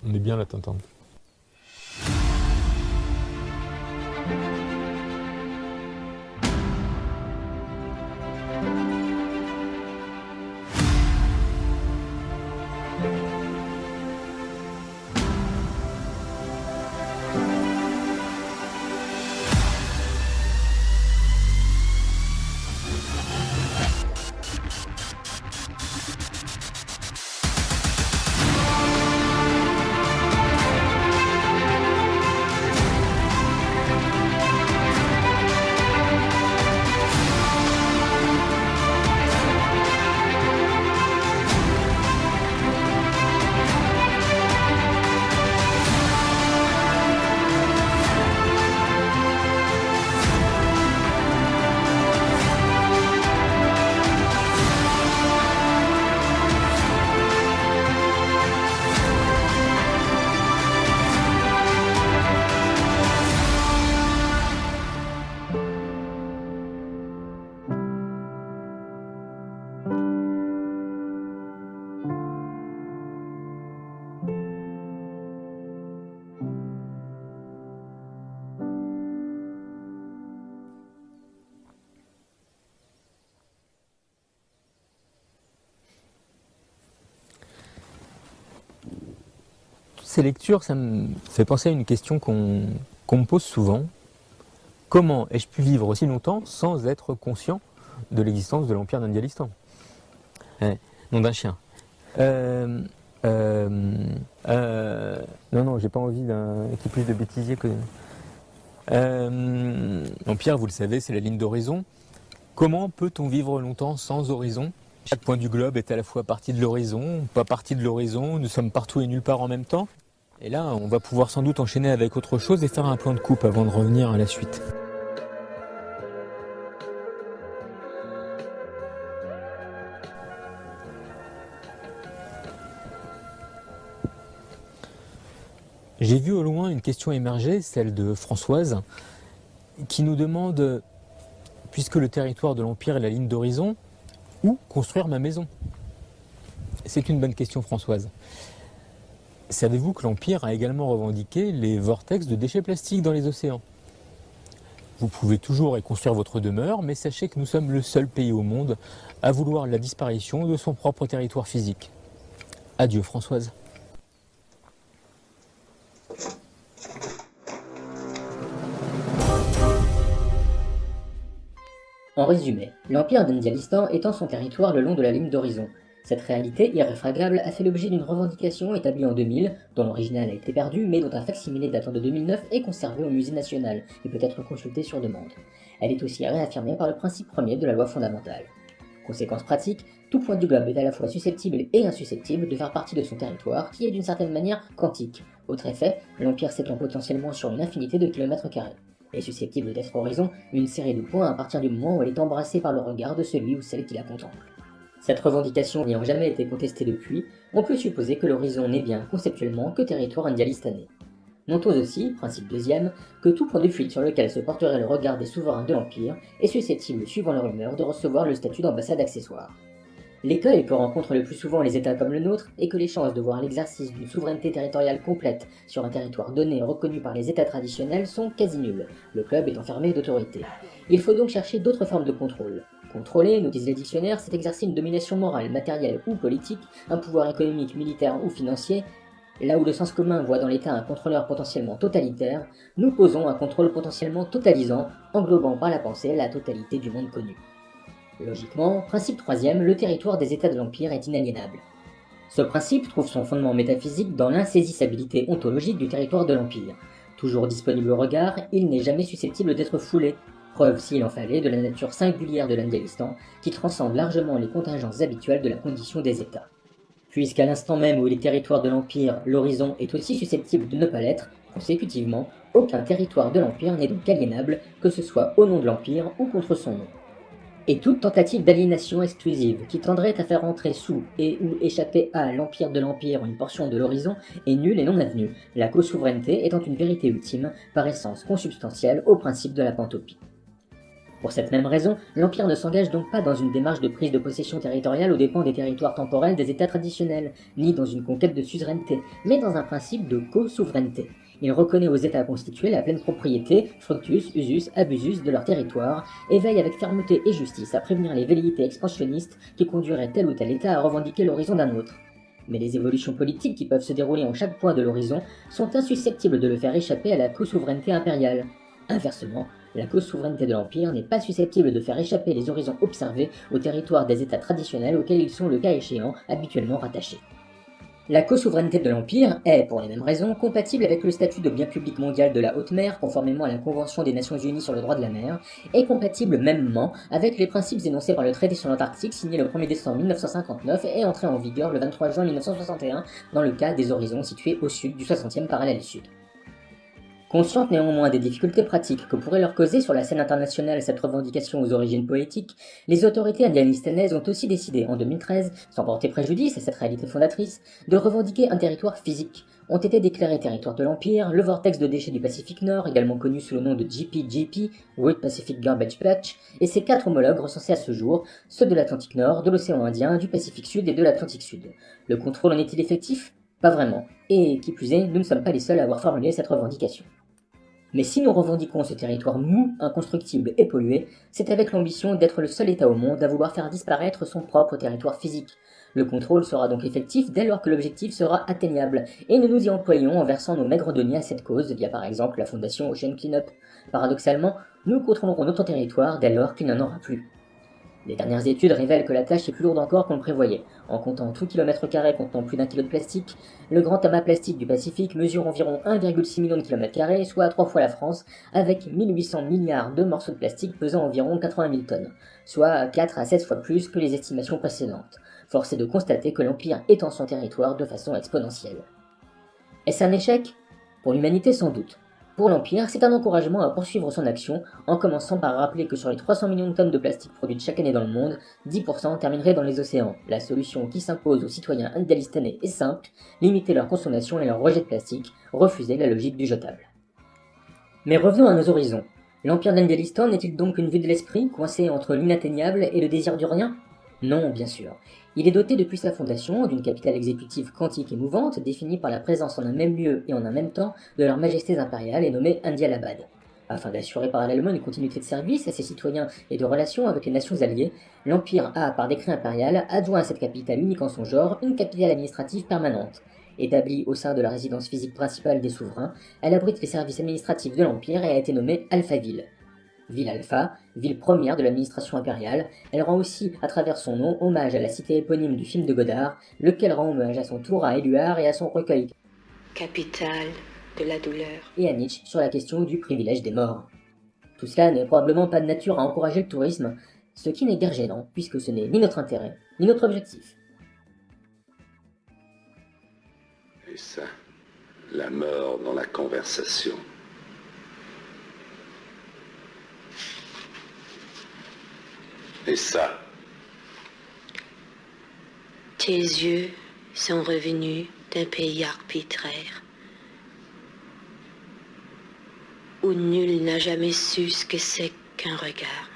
On est bien là, Tintin. Ces lectures, ça me fait penser à une question qu'on me pose souvent. Comment ai-je pu vivre aussi longtemps sans être conscient de l'existence de l'Empire d'Indialistan? Nom d'un chien. Non, j'ai pas envie d'un qui plus de bêtisier que... L'Empire, vous le savez, c'est la ligne d'horizon. Comment peut-on vivre longtemps sans horizon? Chaque point du globe est à la fois partie de l'horizon, pas partie de l'horizon, nous sommes partout et nulle part en même temps. Et là, on va pouvoir sans doute enchaîner avec autre chose et faire un point de coupe avant de revenir à la suite. J'ai vu au loin une question émerger, celle de Françoise, qui nous demande, puisque le territoire de l'Empire est la ligne d'horizon, où construire ma maison? C'est une bonne question, Françoise. Savez-vous que l'Empire a également revendiqué les vortex de déchets plastiques dans les océans? Vous pouvez toujours y construire votre demeure, mais sachez que nous sommes le seul pays au monde à vouloir la disparition de son propre territoire physique. Adieu, Françoise. En résumé, l'Empire d'Indialistan étend son territoire le long de la ligne d'horizon. Cette réalité irréfragable a fait l'objet d'une revendication établie en 2000, dont l'original a été perdu, mais dont un facsimilé datant de 2009 est conservé au Musée national et peut être consulté sur demande. Elle est aussi réaffirmée par le principe premier de la loi fondamentale. Conséquence pratique, tout point du globe est à la fois susceptible et insusceptible de faire partie de son territoire, qui est d'une certaine manière quantique. Autre effet, l'Empire s'étend potentiellement sur une infinité de kilomètres carrés. Est susceptible d'être horizon, une série de points à partir du moment où elle est embrassée par le regard de celui ou celle qui la contemple. Cette revendication n'ayant jamais été contestée depuis, on peut supposer que l'horizon n'est bien, conceptuellement, que territoire indialistanais. Notons aussi, principe deuxième, que tout point de fuite sur lequel se porterait le regard des souverains de l'Empire est susceptible, suivant leur humeur, de recevoir le statut d'ambassade accessoire. L'écueil que rencontrent le plus souvent les États comme le nôtre est que les chances de voir l'exercice d'une souveraineté territoriale complète sur un territoire donné et reconnu par les États traditionnels sont quasi nulles, le club est enfermé d'autorité. Il faut donc chercher d'autres formes de contrôle. Contrôler, nous disent les dictionnaires, c'est exercer une domination morale, matérielle ou politique, un pouvoir économique, militaire ou financier. Là où le sens commun voit dans l'État un contrôleur potentiellement totalitaire, nous posons un contrôle potentiellement totalisant, englobant par la pensée la totalité du monde connu. Logiquement, principe troisième, le territoire des États de l'Empire est inaliénable. Ce principe trouve son fondement métaphysique dans l'insaisissabilité ontologique du territoire de l'Empire. Toujours disponible au regard, il n'est jamais susceptible d'être foulé, preuve s'il en fallait de la nature singulière de l'Indialistan, qui transcende largement les contingences habituelles de la condition des États. Puisqu'à l'instant même où les territoires de l'Empire, l'horizon est aussi susceptible de ne pas l'être, consécutivement, aucun territoire de l'Empire n'est donc aliénable, que ce soit au nom de l'Empire ou contre son nom. Et toute tentative d'aliénation exclusive qui tendrait à faire entrer sous et ou échapper à l'Empire de l'Empire une portion de l'horizon est nulle et non avenue, la co-souveraineté étant une vérité ultime, par essence consubstantielle au principe de la pantopie. Pour cette même raison, l'Empire ne s'engage donc pas dans une démarche de prise de possession territoriale aux dépens des territoires temporels des États traditionnels, ni dans une conquête de suzeraineté, mais dans un principe de co-souveraineté. Il reconnaît aux États constitués la pleine propriété, fructus, usus, abusus de leur territoire, et veille avec fermeté et justice à prévenir les velléités expansionnistes qui conduiraient tel ou tel État à revendiquer l'horizon d'un autre. Mais les évolutions politiques qui peuvent se dérouler en chaque point de l'horizon sont insusceptibles de le faire échapper à la co-souveraineté impériale. Inversement, la co-souveraineté de l'Empire n'est pas susceptible de faire échapper les horizons observés au territoire des États traditionnels auxquels ils sont, le cas échéant, habituellement rattachés. La co-souveraineté de l'Empire est, pour les mêmes raisons, compatible avec le statut de bien public mondial de la haute mer, conformément à la Convention des Nations Unies sur le droit de la mer, et compatible mêmement avec les principes énoncés par le traité sur l'Antarctique signé le 1er décembre 1959 et entré en vigueur le 23 juin 1961 dans le cas des horizons situés au sud du 60e parallèle sud. Consciente néanmoins des difficultés pratiques que pourrait leur causer sur la scène internationale cette revendication aux origines poétiques, les autorités indianistanaises ont aussi décidé en 2013, sans porter préjudice à cette réalité fondatrice, de revendiquer un territoire physique. Ont été déclarés territoire de l'Empire le vortex de déchets du Pacifique Nord, également connu sous le nom de GPGP, Great Pacific Garbage Patch, et ses 4 homologues recensés à ce jour, ceux de l'Atlantique Nord, de l'océan Indien, du Pacifique Sud et de l'Atlantique Sud. Le contrôle en est-il effectif ? Pas vraiment. Et qui plus est, nous ne sommes pas les seuls à avoir formulé cette revendication. Mais si nous revendiquons ce territoire mou, inconstructible et pollué, c'est avec l'ambition d'être le seul État au monde à vouloir faire disparaître son propre territoire physique. Le contrôle sera donc effectif dès lors que l'objectif sera atteignable, et nous nous y employons en versant nos maigres deniers à cette cause via par exemple la fondation Ocean Cleanup. Paradoxalement, nous contrôlerons notre territoire dès lors qu'il n'y en aura plus. Les dernières études révèlent que la tâche est plus lourde encore qu'on le prévoyait. En comptant tout kilomètre carré contenant plus d'un kilo de plastique, le grand amas plastique du Pacifique mesure environ 1,6 million de kilomètres carrés, soit 3 fois la France, avec 1800 milliards de morceaux de plastique pesant environ 80 000 tonnes, soit 4 à 16 fois plus que les estimations précédentes. Force est de constater que l'Empire étend son territoire de façon exponentielle. Est-ce un échec ? Pour l'humanité sans doute. Pour l'Empire, c'est un encouragement à poursuivre son action, en commençant par rappeler que sur les 300 millions de tonnes de plastique produites chaque année dans le monde, 10% termineraient dans les océans. La solution qui s'impose aux citoyens indialistanais est simple, limiter leur consommation et leur rejet de plastique, refuser la logique du jetable. Mais revenons à nos horizons. L'Empire d'Indialistan n'est-il donc une vue de l'esprit, coincée entre l'inatteignable et le désir du rien ? Non, bien sûr. Il est doté depuis sa fondation d'une capitale exécutive quantique et mouvante, définie par la présence en un même lieu et en un même temps de leurs majestés impériales et nommée Indialabad. Afin d'assurer parallèlement une continuité de service à ses citoyens et de relations avec les nations alliées, l'Empire a, par décret impérial, adjoint à cette capitale unique en son genre, une capitale administrative permanente. Établie au sein de la résidence physique principale des souverains, elle abrite les services administratifs de l'Empire et a été nommée Alphaville. Ville Alpha, ville première de l'administration impériale, elle rend aussi, à travers son nom, hommage à la cité éponyme du film de Godard, lequel rend hommage à son tour à Éluard et à son recueil Capitale de la douleur. Et à Nietzsche sur la question du privilège des morts. Tout cela n'est probablement pas de nature à encourager le tourisme, ce qui n'est guère gênant, puisque ce n'est ni notre intérêt, ni notre objectif. Et ça, la mort dans la conversation. Et ça. Tes yeux sont revenus d'un pays arbitraire où nul n'a jamais su ce que c'est qu'un regard.